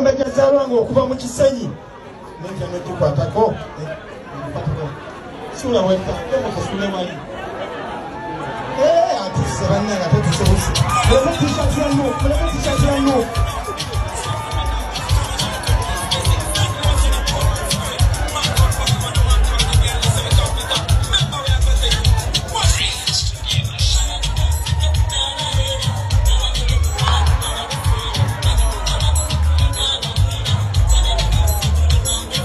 Ombeja Zalwango okuva mu Kisenyi. Nenja ne tukwatako. Sula weka kama kusule mali. Ati sabanya na tetu sebusi. Leo t-shirt yangu.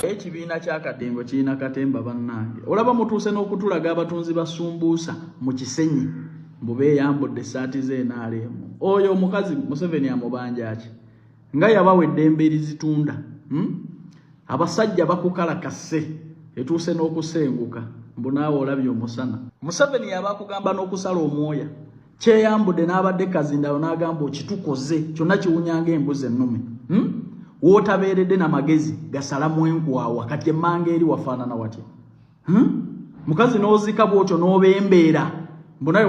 Ekibiina ky'akadengo kirina katemba bannange. Olaba mutuuse n'okutulaga abatunzi basumbuusa mu Kisenyi mbu beeyambudde essaati z'NRM. Oyo omukazi Museveni amubanja ki? Nga yabawa eddembe erizitunda. Abasajja bakukalakase etuuse n'okusenguka mbu naawe olabye omusana. Museveni yabakugamba n'okusala omwoya. Kyeyambudde n'abadde Kazindaalo n'agamba okitukoze kyonna kiwunyanga embuzi ennume. Wotaberedde na magezi gasalamu enkwawa kati emanga eri wafaanana watya. Mukazi n'ozika bwotyo n'obembeera mbunawe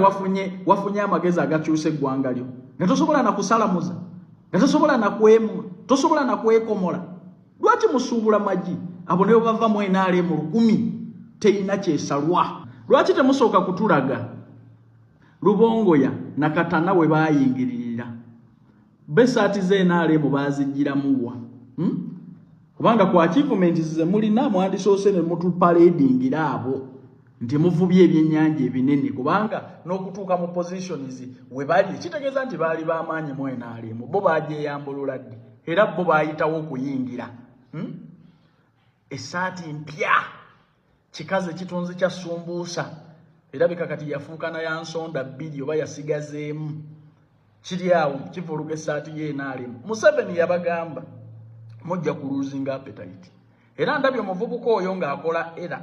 wafunye amagezi agakyusa eggwanga lyo nga tosobola na kusalamuza nga tosobola na kwemula tosobola na kwekomola. Lwaki musuubula magi abo ne bava mu NRM mu 10 teyina kyesalwa? Lwaki temusooka kutulaga Lubongoya na Katana we baayingiririra besaati z'NRM bazijjiramuwa? Kubanga kwa achievement ze mulina mwandisoose ne mutu parading abo nti muvubye ebyennyanja ebinene kubanga n'okutuuka mu positions we bali kitegeeza nti baali b'amaanyi mu NRM bo bagyeyambulula ddi era bo baayitawo okuyingira. Essaati mpya kikaze kitunzi kya sumbuusa erabika kati yafuuka na ya nsonda 2 oba yasigazeemu kiri awo kivuluga essaati y'NRM. Museveni yabagamba mujja ku losing appetite. Era ndabye omuvubuka oyo ng'akola era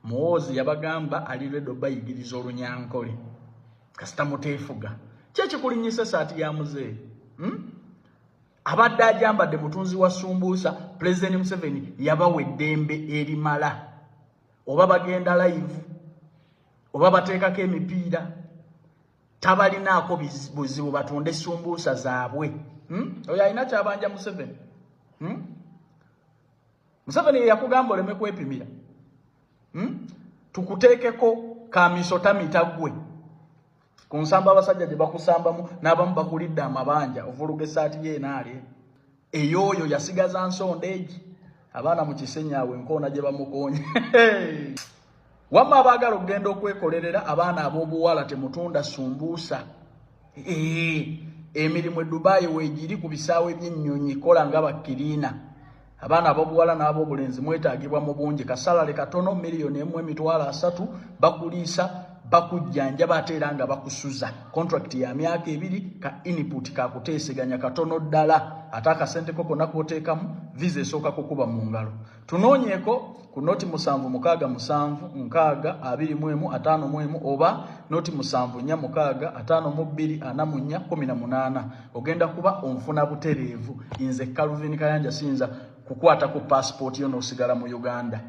Muhoozi yabagamba aliredo bayigiriza olunyankole kasita muteefuga kyekikulinyisa essaati ya muzeeyi. Abadde ajambadde mutunzi wa sumbuusa President Museveni yabawa eddembe erimala oba bagenda live oba bateekako emipiira tabalinaako buzibu batunde sumbuusa zaabwe. Oyo alina kyabanja Museveni. Museveni yakugamba oleme kwepimira. Tukuteekeko kamisota mitagwe ku nsamba abasajja gye bakusambamu n'abamu bakulidde amabanja ovuluga essaati y'NRM. Eyoyo yasigaza nsonda egi abaana mu Kisenyi awe nkoona gye bamukonye. Wamma abaagala okugenda okwekolerera abaana ab'obuwala temutunda sumbuusa. Emirimu e Dubai weegiri ku bisaawe by'ennyonyi kola nga bakkiriina. Abaana ab'obuwala n'ab'obulenzi mwetaagibwa mu bungi kasalale katono $1,300,000 bakuliisa bakujjanja ate era nga bakusuza. Contract ya myaka 2 ka input ka kuteeseganya katono ddala ate akasente ko konna k'oteekamu visa esooka kukuba mu ngalo. Tunoonyeeko ku noti 767621 oba noti 74565248 ogenda kuba onfuna butereevu. Nze Calvin Kayanja Sinza kukwata ku passport yo n'osigala mu Uganda.